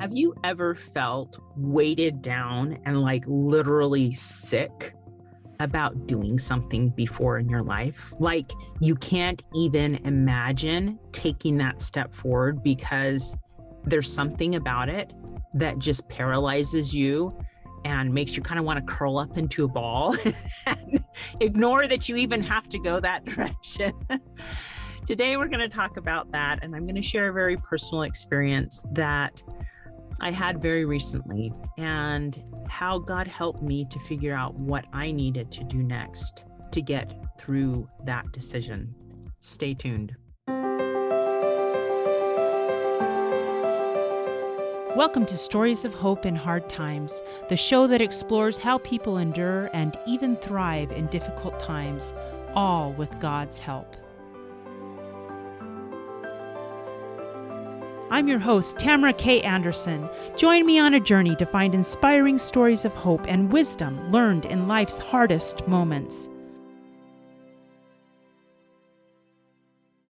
Have you ever felt weighted down and like literally sick about doing something before in your life? Like you can't even imagine taking that step forward because there's something about it that just paralyzes you and makes you kind of want to curl up into a ball and ignore that you even have to go that direction. Today, we're going to talk about that, and I'm going to share a very personal experience that I had very recently and how God helped me to figure out what I needed to do next to get through that decision. Stay tuned. Welcome to Stories of Hope in Hard Times, the show that explores how people endure and even thrive in difficult times, all with God's help. I'm your host, Tamara K. Anderson. Join me on a journey to find inspiring stories of hope and wisdom learned in life's hardest moments.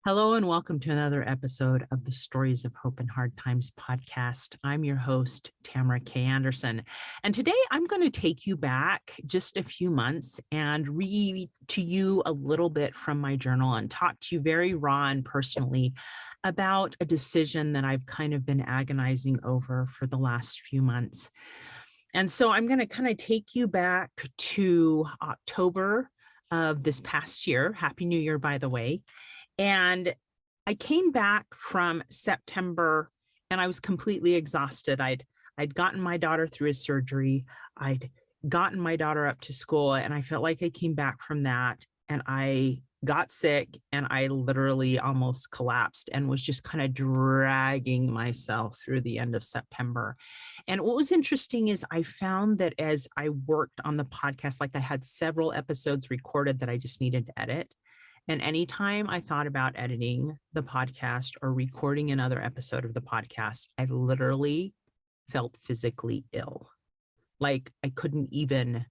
Hello and welcome to another episode of the Stories of Hope in Hard Times podcast. I'm your host, Tamara K. Anderson. And today I'm going to take you back just a few months and read to you a little bit from my journal and talk to you very raw and personally about a decision that I've kind of been agonizing over for the last few months. And so I'm going to kind of take you back to October of this past year. Happy New Year, by the way. And I came back from September and I was completely exhausted. I'd gotten my daughter through a surgery. I'd gotten my daughter up to school, and I felt like I came back from that and I got sick and I literally almost collapsed and was just kind of dragging myself through the end of September. And what was interesting is I found that as I worked on the podcast, like I had several episodes recorded that I just needed to edit. And anytime I thought about editing the podcast or recording another episode of the podcast, I literally felt physically ill. Like I didn't even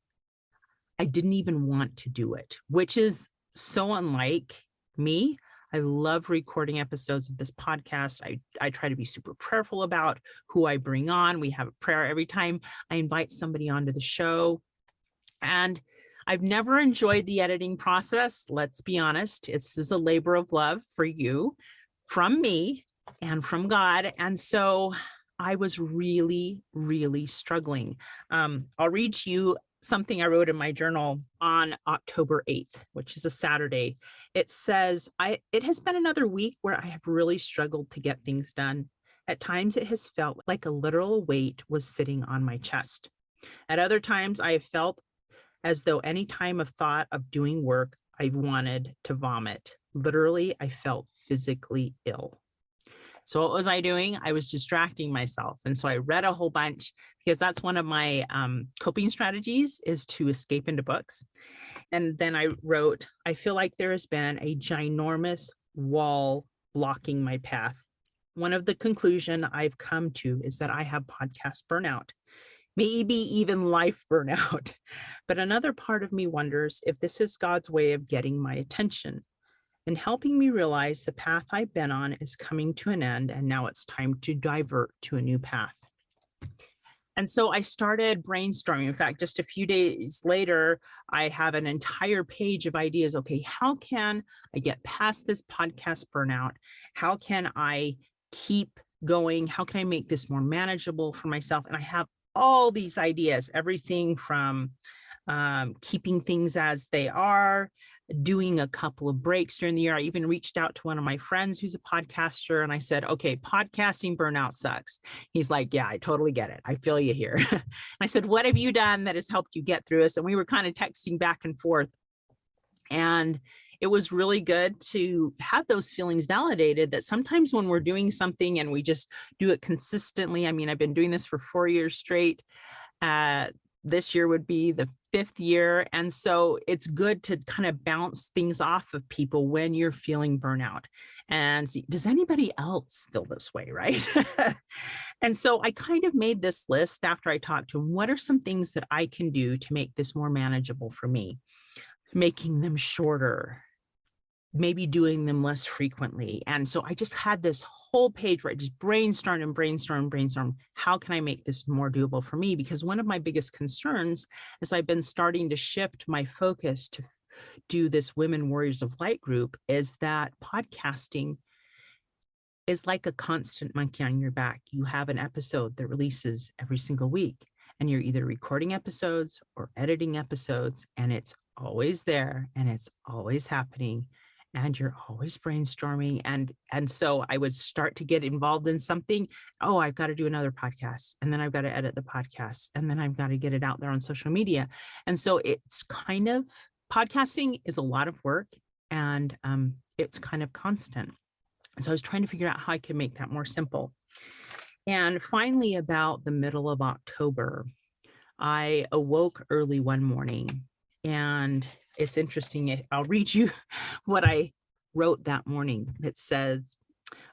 want to do it, which is so unlike me. I love recording episodes of this podcast. I try to be super prayerful about who I bring on. We have a prayer every time I invite somebody onto the show. And I've never enjoyed the editing process. Let's be honest. This is a labor of love for you, from me, and from God. And so I was really, really struggling. I'll read to you something I wrote in my journal on October 8th, which is a Saturday. It says, it has been another week where I have really struggled to get things done. At times it has felt like a literal weight was sitting on my chest. At other times I have felt as though any time of thought of doing work, I wanted to vomit. Literally, I felt physically ill. So what was I doing? I was distracting myself. And so I read a whole bunch because that's one of my coping strategies, is to escape into books. And then I wrote, I feel like there has been a ginormous wall blocking my path. One of the conclusions I've come to is that I have podcast burnout. Maybe even life burnout. But another part of me wonders if this is God's way of getting my attention and helping me realize the path I've been on is coming to an end, and now it's time to divert to a new path. And so I started brainstorming. In fact, just a few days later, I have an entire page of ideas. Okay, how can I get past this podcast burnout? How can I keep going? How can I make this more manageable for myself? And I have all these ideas, everything from keeping things as they are, doing a couple of breaks during the year. I even reached out to one of my friends who's a podcaster and I said, okay, podcasting burnout sucks. He's like, yeah, I totally get it. I feel you here. And I said, what have you done that has helped you get through this? And we were kind of texting back and forth. And it was really good to have those feelings validated, that sometimes when we're doing something and we just do it consistently. I mean, I've been doing this for 4 years straight. This year would be the 5th year. And so it's good to kind of bounce things off of people when you're feeling burnout and see, does anybody else feel this way, right? And so I kind of made this list after I talked to him. What are some things that I can do to make this more manageable for me? Making them shorter, maybe doing them less frequently. And so I just had this whole page where I just brainstormed and brainstormed. How can I make this more doable for me? Because one of my biggest concerns is I've been starting to shift my focus to do this Women Warriors of Light group is that podcasting is like a constant monkey on your back. You have an episode that releases every single week, and you're either recording episodes or editing episodes, and it's always there and it's always happening, and you're always brainstorming. And so I would start to get involved in something. Oh, I've got to do another podcast, and then I've got to edit the podcast, and then I've got to get it out there on social media. And so it's kind of, podcasting is a lot of work, and it's kind of constant. So I was trying to figure out how I could make that more simple. And finally, about the middle of October, I awoke early one morning, and it's interesting. I'll read you what I wrote that morning. It says,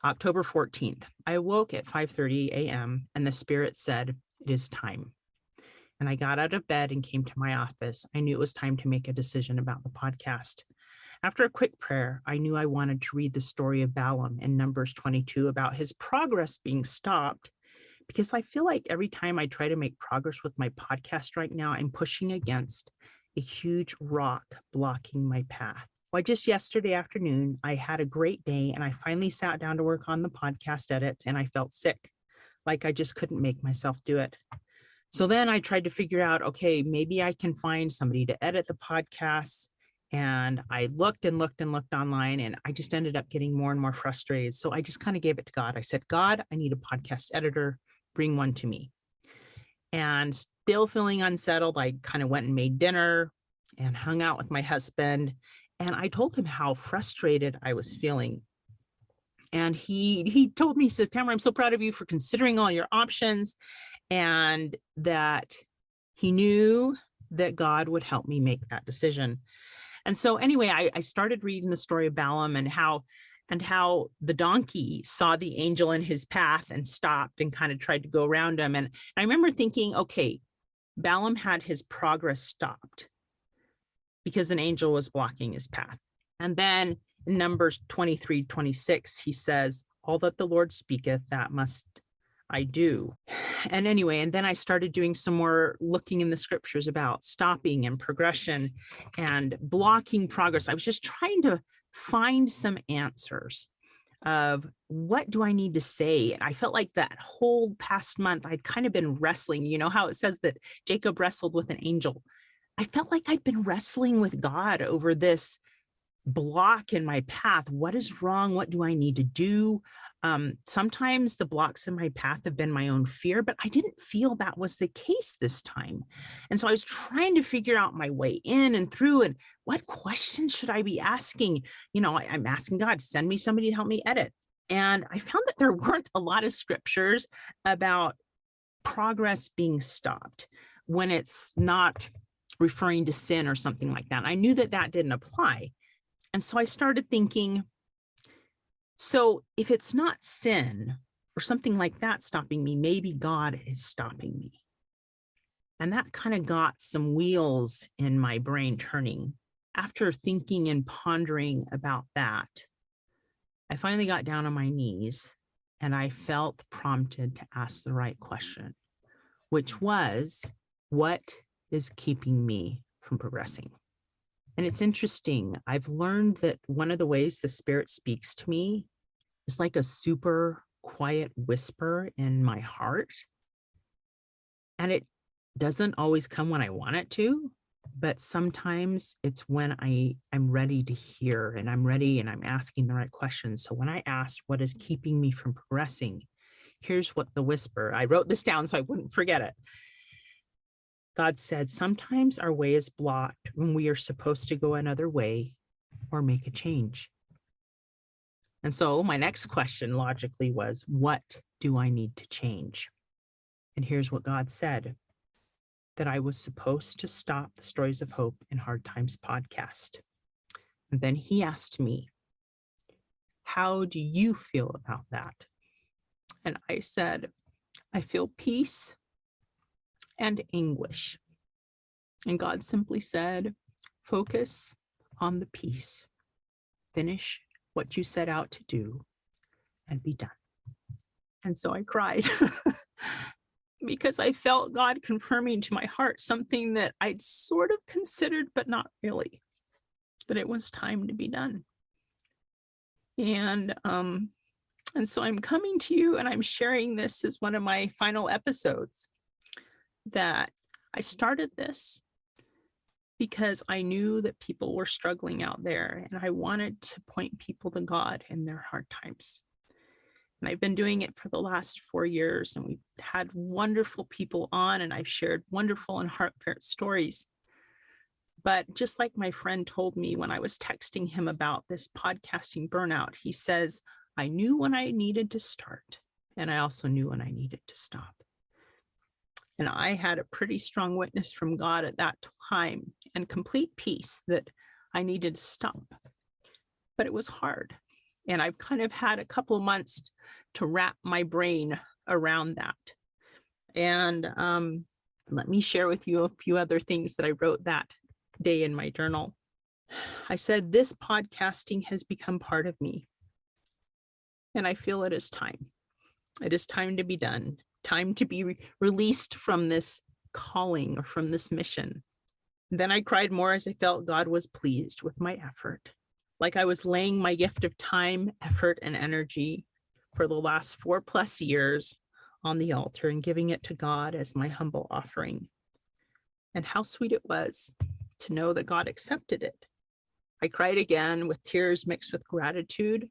October 14th, I awoke at 5:30 a.m. and the Spirit said, "It is time." And I got out of bed and came to my office. I knew it was time to make a decision about the podcast. After a quick prayer, I knew I wanted to read the story of Balaam in Numbers 22 about his progress being stopped, because I feel like every time I try to make progress with my podcast right now, I'm pushing against a huge rock blocking my path. Well, just yesterday afternoon, I had a great day and I finally sat down to work on the podcast edits, and I felt sick, like I just couldn't make myself do it. So then I tried to figure out, okay, maybe I can find somebody to edit the podcasts. And I looked and looked and looked online, and I just ended up getting more and more frustrated. So I just kind of gave it to God. I said, God, I need a podcast editor. Bring one to me. And still feeling unsettled, I kind of went and made dinner and hung out with my husband. And I told him how frustrated I was feeling. And he told me, he says, Tamara, I'm so proud of you for considering all your options, and that he knew that God would help me make that decision. And so anyway, I started reading the story of Balaam and how the donkey saw the angel in his path and stopped and kind of tried to go around him. And I remember thinking, okay, Balaam had his progress stopped because an angel was blocking his path. And then in Numbers 23:26, he says, all that the Lord speaketh, that must I do. And anyway, and then I started doing some more looking in the scriptures about stopping and progression and blocking progress. I was just trying to find some answers of what do I need to say. And I felt like that whole past month, I'd kind of been wrestling. You know how it says that Jacob wrestled with an angel? I felt like I'd been wrestling with God over this block in my path. What is wrong? What do I need to do? Sometimes the blocks in my path have been my own fear, but I didn't feel that was the case this time. And so I was trying to figure out my way in and through, and what questions should I be asking? You know, I'm asking God, send me somebody to help me edit. And I found that there weren't a lot of scriptures about progress being stopped when it's not referring to sin or something like that. I knew that that didn't apply. And so I started thinking, so if it's not sin or something like that stopping me, maybe God is stopping me. And that kind of got some wheels in my brain turning. After thinking and pondering about that, I finally got down on my knees and I felt prompted to ask the right question, which was, what is keeping me from progressing? And it's interesting. I've learned that one of the ways the Spirit speaks to me is like a super quiet whisper in my heart. And it doesn't always come when I want it to, but sometimes it's when I'm ready to hear, and I'm ready and I'm asking the right questions. So when I asked what is keeping me from progressing, here's what the whisper, I wrote this down so I wouldn't forget it. God said, sometimes our way is blocked when we are supposed to go another way or make a change. And so my next question logically was, what do I need to change? And here's what God said, that I was supposed to stop the Stories of Hope in Hard Times podcast. And then he asked me, how do you feel about that? And I said, I feel peace and anguish. And God simply said, focus on the peace. finish what you set out to do and be done. And so I cried because I felt God confirming to my heart something that I'd sort of considered, but not really, that it was time to be done. And so I'm coming to you and I'm sharing this as one of my final episodes, that I started this because I knew that people were struggling out there and I wanted to point people to God in their hard times. And I've been doing it for the last 4 years, and we've had wonderful people on, and I've shared wonderful and heartfelt stories. But just like my friend told me when I was texting him about this podcasting burnout, he says, I knew when I needed to start, and I also knew when I needed to stop. And I had a pretty strong witness from God at that time and complete peace that I needed to stop. But it was hard. And I've kind of had a couple of months to wrap my brain around that. And let me share with you a few other things that I wrote that day in my journal. I said, this podcasting has become part of me. And I feel it is time. It is time to be done, time to be released from this calling or from this mission. Then I cried more as I felt God was pleased with my effort. Like I was laying my gift of time, effort, and energy for the last 4+ years on the altar and giving it to God as my humble offering. And how sweet it was to know that God accepted it. I cried again with tears mixed with gratitude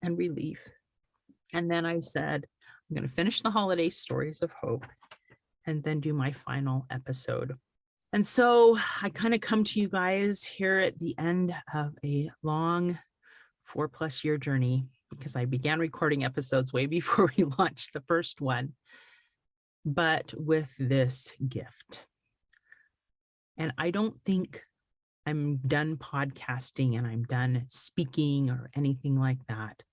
and relief. And then I said, I'm going to finish the holiday stories of hope and then do my final episode. And so I kind of come to you guys here at the end of a long 4+ year journey, because I began recording episodes way before we launched the first one, but with this gift. And I don't think I'm done podcasting and I'm done speaking or anything like that,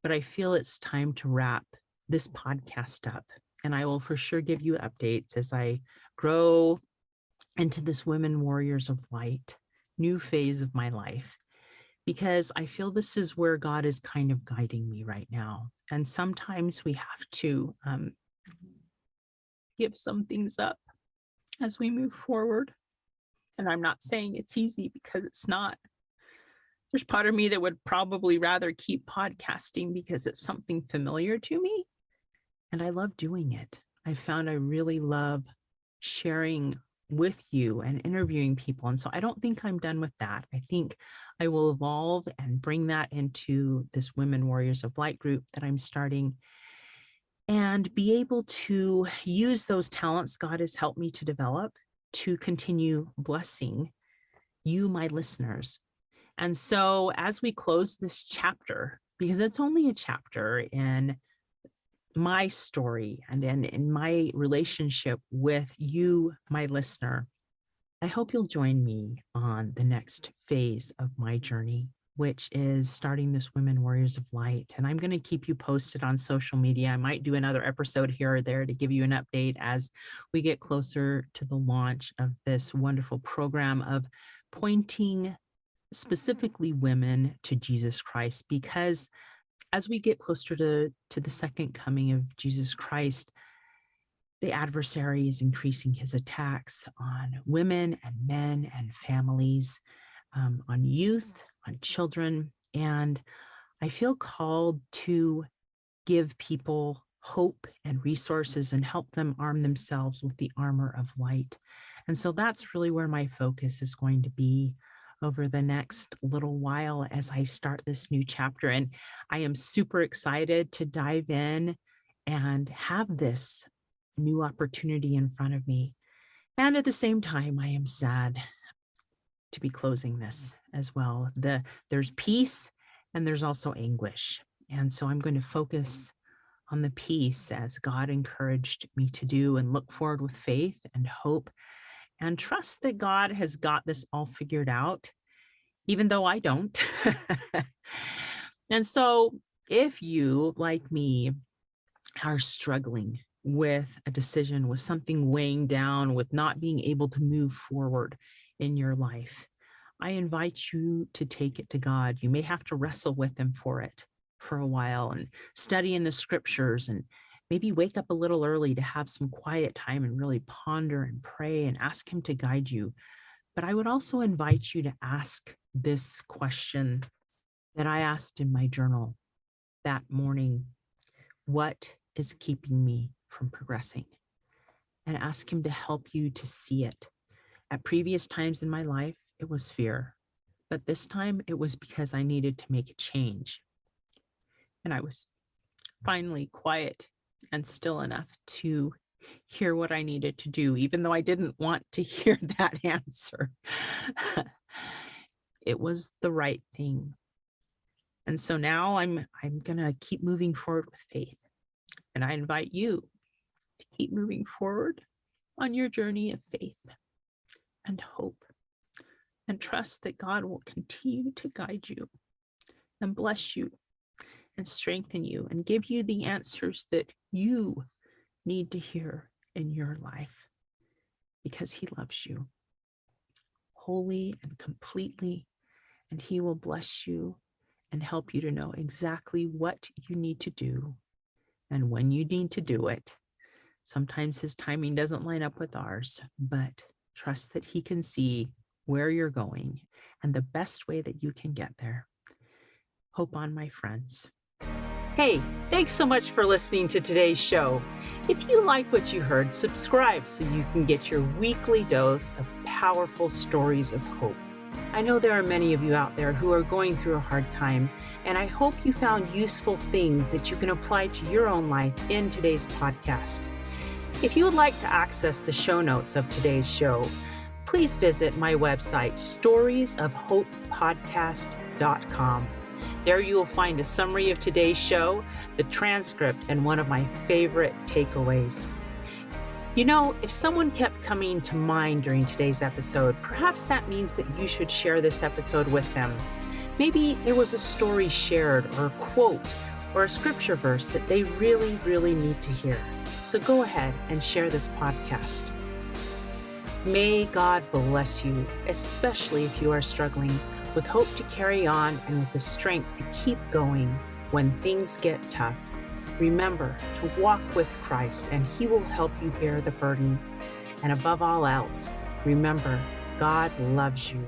but I feel it's time to wrap this podcast up. And I will for sure give you updates as I grow into this Women Warriors of Light new phase of my life, because I feel this is where God is kind of guiding me right now. And sometimes we have to give some things up as we move forward. And I'm not saying it's easy, because it's not. There's part of me that would probably rather keep podcasting because it's something familiar to me. And I love doing it. I found I really love sharing with you and interviewing people. And so I don't think I'm done with that. I think I will evolve and bring that into this Women Warriors of Light group that I'm starting, and be able to use those talents God has helped me to develop to continue blessing you, my listeners. And so as we close this chapter, because it's only a chapter in my story and in my relationship with you, my listener, I hope you'll join me on the next phase of my journey, which is starting this Women Warriors of Light. And I'm going to keep you posted on social media. I might do another episode here or there to give you an update as we get closer to the launch of this wonderful program of pointing specifically women to Jesus Christ, because as we get closer to the second coming of Jesus Christ, the adversary is increasing his attacks on women and men and families, on youth, on children. And I feel called to give people hope and resources and help them arm themselves with the armor of light. And so that's really where my focus is going to be over the next little while as I start this new chapter. And I am super excited to dive in and have this new opportunity in front of me. And at the same time, I am sad to be closing this as well. There's peace and there's also anguish. And so I'm going to focus on the peace as God encouraged me to do, and look forward with faith and hope and trust that God has got this all figured out, even though I don't. And so if you, like me, are struggling with a decision, with something weighing down, with not being able to move forward in your life, I invite you to take it to God. You may have to wrestle with him for it for a while and study in the scriptures, and maybe wake up a little early to have some quiet time and really ponder and pray and ask him to guide you. But I would also invite you to ask this question that I asked in my journal that morning: what is keeping me from progressing? And ask him to help you to see it. At previous times in my life, it was fear, but this time it was because I needed to make a change. And I was finally quiet and still enough to hear what I needed to do, even though I didn't want to hear that answer. It was the right thing. And so now I'm going to keep moving forward with faith. And I invite you to keep moving forward on your journey of faith and hope, and trust that God will continue to guide you and bless you and strengthen you and give you the answers that you need to hear in your life, because he loves you wholly and completely, and he will bless you and help you to know exactly what you need to do and when you need to do it. Sometimes his timing doesn't line up with ours, but trust that he can see where you're going and the best way that you can get there. Hope on, my friends. Hey, thanks so much for listening to today's show. If you like what you heard, subscribe so you can get your weekly dose of powerful stories of hope. I know there are many of you out there who are going through a hard time, and I hope you found useful things that you can apply to your own life in today's podcast. If you would like to access the show notes of today's show, please visit my website, storiesofhopepodcast.com. There you will find a summary of today's show, the transcript, and one of my favorite takeaways. You know, if someone kept coming to mind during today's episode, perhaps that means that you should share this episode with them. Maybe there was a story shared, or a quote, or a scripture verse that they really, really need to hear. So go ahead and share this podcast. May God bless you, especially if you are struggling, with hope to carry on and with the strength to keep going when things get tough. Remember to walk with Christ, and he will help you bear the burden. And above all else, remember, God loves you.